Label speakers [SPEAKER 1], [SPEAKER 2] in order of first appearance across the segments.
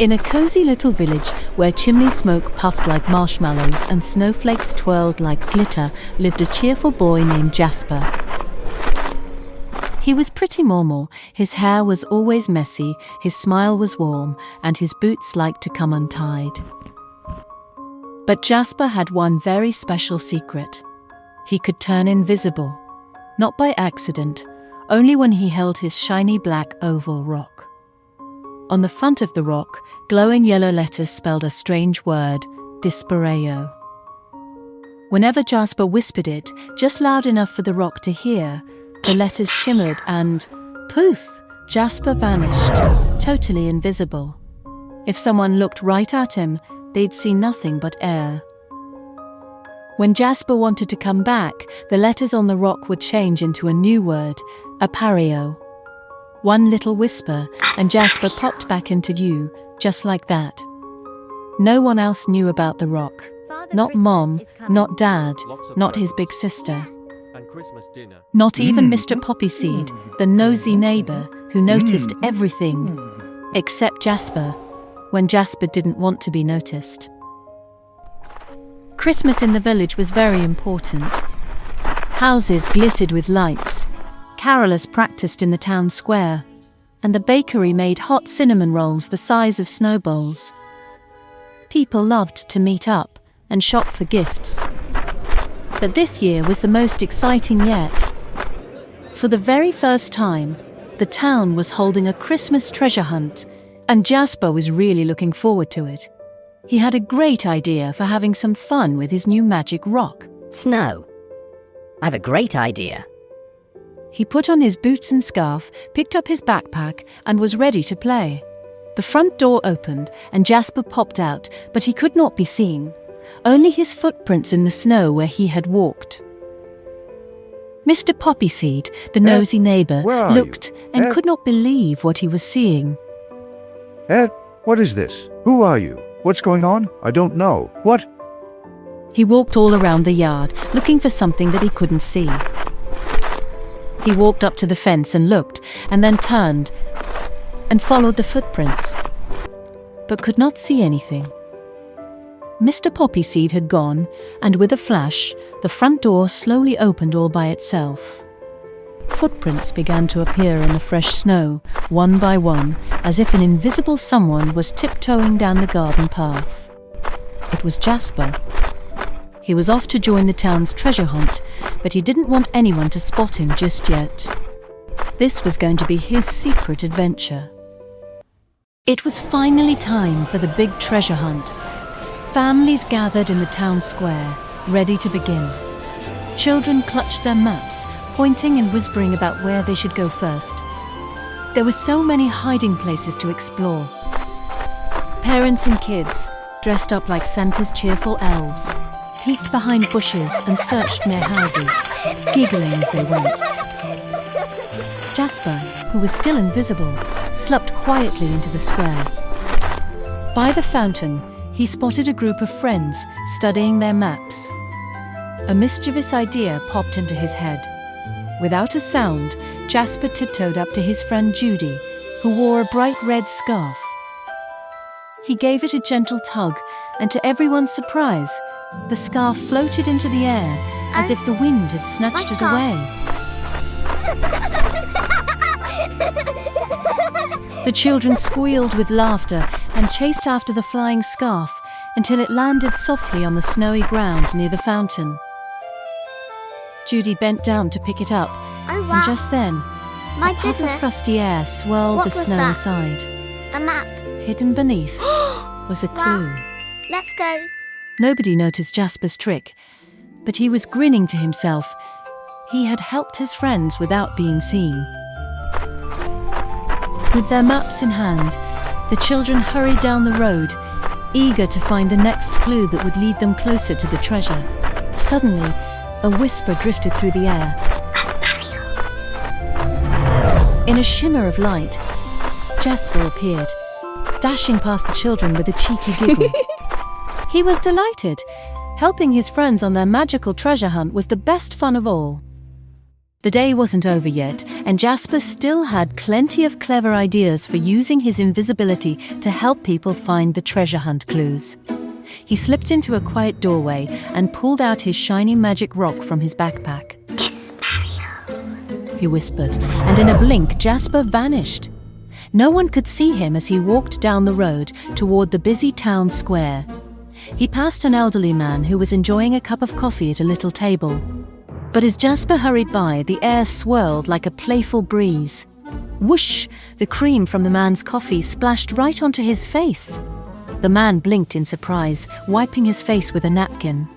[SPEAKER 1] In a cozy little village where chimney smoke puffed like marshmallows and snowflakes twirled like glitter lived a cheerful boy named Jasper. He was pretty normal. His hair was always messy, his smile was warm, and his boots liked to come untied. But Jasper had one very special secret. He could turn invisible. Not by accident, only when he held his shiny black oval rock. On the front of the rock, glowing yellow letters spelled a strange word, Dispareo. Whenever Jasper whispered it, just loud enough for the rock to hear, the letters shimmered and, poof, Jasper vanished, totally invisible. If someone looked right at him, they'd see nothing but air. When Jasper wanted to come back, the letters on the rock would change into a new word, Apareo. One little whisper, and Jasper popped back into view, just like that. No one else knew about the rock. Not Mom, not Dad, not his big sister. Not even Mr. Poppyseed, the nosy neighbor who noticed everything, except Jasper, when Jasper didn't want to be noticed. Christmas in the village was very important. Houses glittered with lights. Carolers practiced in the town square, and the bakery made hot cinnamon rolls the size of snowballs. People loved to meet up and shop for gifts. But this year was the most exciting yet. For the very first time, the town was holding a Christmas treasure hunt, and Jasper was really looking forward to it. He had a great idea for having some fun with his new magic rock.
[SPEAKER 2] Snow. I have a great idea.
[SPEAKER 1] He put on his boots and scarf, picked up his backpack, and was ready to play. The front door opened, and Jasper popped out, but he could not be seen. Only his footprints in the snow where he had walked. Mr. Poppyseed, the nosy neighbor, looked and could not believe what he was seeing.
[SPEAKER 3] Ed, what is this? Who are you? What's going on? I don't know. What?
[SPEAKER 1] He walked all around the yard, looking for something that he couldn't see. He walked up to the fence and looked, and then turned and followed the footprints, but could not see anything. Mr. Poppyseed had gone, and with a flash, the front door slowly opened all by itself. Footprints began to appear in the fresh snow, one by one, as if an invisible someone was tiptoeing down the garden path. It was Jasper. He was off to join the town's treasure hunt, but he didn't want anyone to spot him just yet. This was going to be his secret adventure. It was finally time for the big treasure hunt. Families gathered in the town square, ready to begin. Children clutched their maps, pointing and whispering about where they should go first. There were so many hiding places to explore. Parents and kids, dressed up like Santa's cheerful elves, peeked behind bushes and searched near houses, giggling as they went. Jasper, who was still invisible, slipped quietly into the square. By the fountain, he spotted a group of friends studying their maps. A mischievous idea popped into his head. Without a sound, Jasper tiptoed up to his friend Judy, who wore a bright red scarf. He gave it a gentle tug, and to everyone's surprise, the scarf floated into the air as if the wind had snatched it away. The children squealed with laughter and chased after the flying scarf until it landed softly on the snowy ground near the fountain. Judy bent down to pick it up, and just then, a puff of frosty air swirled the snow aside.
[SPEAKER 4] A map.
[SPEAKER 1] Hidden beneath was a clue.
[SPEAKER 4] Let's go.
[SPEAKER 1] Nobody noticed Jasper's trick, but he was grinning to himself. He had helped his friends without being seen. With their maps in hand, the children hurried down the road, eager to find the next clue that would lead them closer to the treasure. Suddenly, a whisper drifted through the air. In a shimmer of light, Jasper appeared, dashing past the children with a cheeky giggle. He was delighted. Helping his friends on their magical treasure hunt was the best fun of all. The day wasn't over yet, and Jasper still had plenty of clever ideas for using his invisibility to help people find the treasure hunt clues. He slipped into a quiet doorway and pulled out his shiny magic rock from his backpack. He whispered, and in a blink, Jasper vanished. No one could see him as he walked down the road toward the busy town square. He passed an elderly man who was enjoying a cup of coffee at a little table. But as Jasper hurried by, the air swirled like a playful breeze. Whoosh! The cream from the man's coffee splashed right onto his face. The man blinked in surprise, wiping his face with a napkin.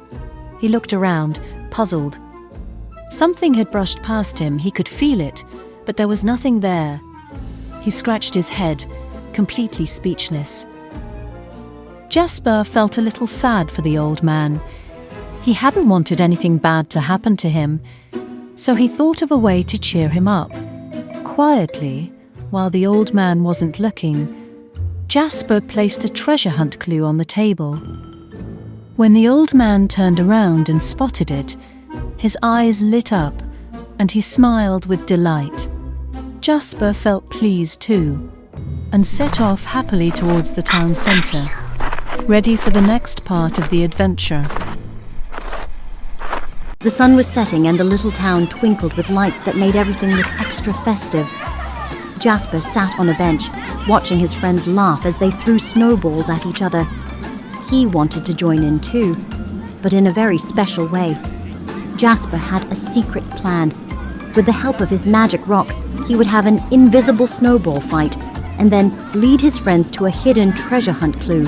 [SPEAKER 1] He looked around, puzzled. Something had brushed past him, he could feel it, but there was nothing there. He scratched his head, completely speechless. Jasper felt a little sad for the old man. He hadn't wanted anything bad to happen to him, so he thought of a way to cheer him up. Quietly, while the old man wasn't looking, Jasper placed a treasure hunt clue on the table. When the old man turned around and spotted it, his eyes lit up, and he smiled with delight. Jasper felt pleased too, and set off happily towards the town centre, ready for the next part of the adventure.
[SPEAKER 2] The sun was setting and the little town twinkled with lights that made everything look extra festive. Jasper sat on a bench, watching his friends laugh as they threw snowballs at each other. He wanted to join in too, but in a very special way. Jasper had a secret plan. With the help of his magic rock, he would have an invisible snowball fight and then lead his friends to a hidden treasure hunt clue.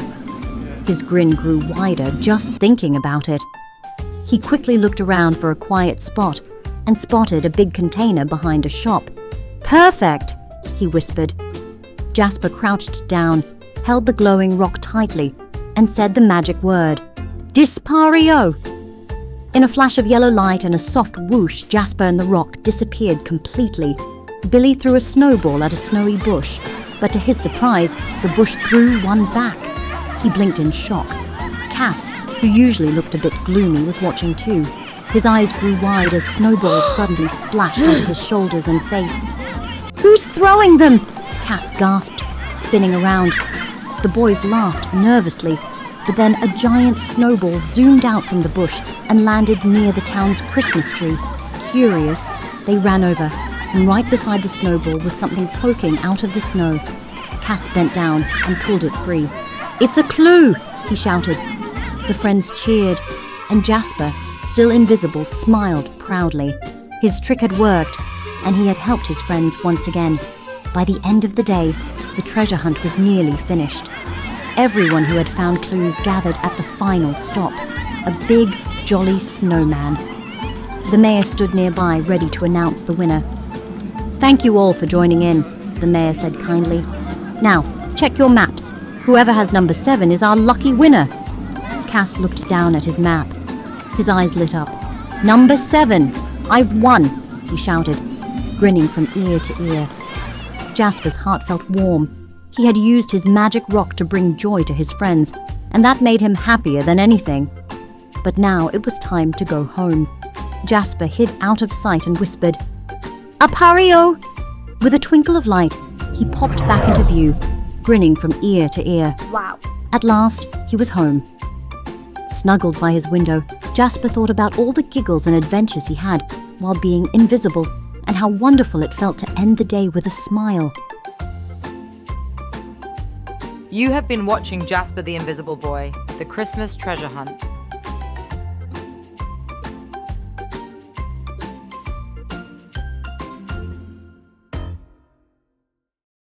[SPEAKER 2] His grin grew wider just thinking about it. He quickly looked around for a quiet spot and spotted a big container behind a shop. "Perfect!" he whispered. Jasper crouched down, held the glowing rock tightly, and said the magic word, "Dispario!" In a flash of yellow light and a soft whoosh, Jasper and the rock disappeared completely. Billy threw a snowball at a snowy bush, but to his surprise, the bush threw one back. He blinked in shock. Cass, who usually looked a bit gloomy, was watching too. His eyes grew wide as snowballs suddenly splashed onto his shoulders and face. "Who's throwing them?" Cass gasped, spinning around. The boys laughed nervously, but then a giant snowball zoomed out from the bush and landed near the town's Christmas tree. Curious, they ran over, and right beside the snowball was something poking out of the snow. Cass bent down and pulled it free. "It's a clue!" he shouted. The friends cheered, and Jasper, still invisible, smiled proudly. His trick had worked, and he had helped his friends once again. By the end of the day, the treasure hunt was nearly finished. Everyone who had found clues gathered at the final stop, a big, jolly snowman. The mayor stood nearby, ready to announce the winner. "Thank you all for joining in," the mayor said kindly. "Now, check your maps. Whoever has number 7 is our lucky winner." Cass looked down at his map. His eyes lit up. "Number 7! I've won!" he shouted, grinning from ear to ear. Jasper's heart felt warm. He had used his magic rock to bring joy to his friends, and that made him happier than anything. But now it was time to go home. Jasper hid out of sight and whispered, "Appario!" With a twinkle of light, he popped back into view, grinning from ear to ear.
[SPEAKER 4] Wow.
[SPEAKER 2] At last, he was home. Snuggled by his window, Jasper thought about all the giggles and adventures he had while being invisible, and how wonderful it felt to end the day with a smile.
[SPEAKER 5] You have been watching Jasper the Invisible Boy, the Christmas Treasure Hunt.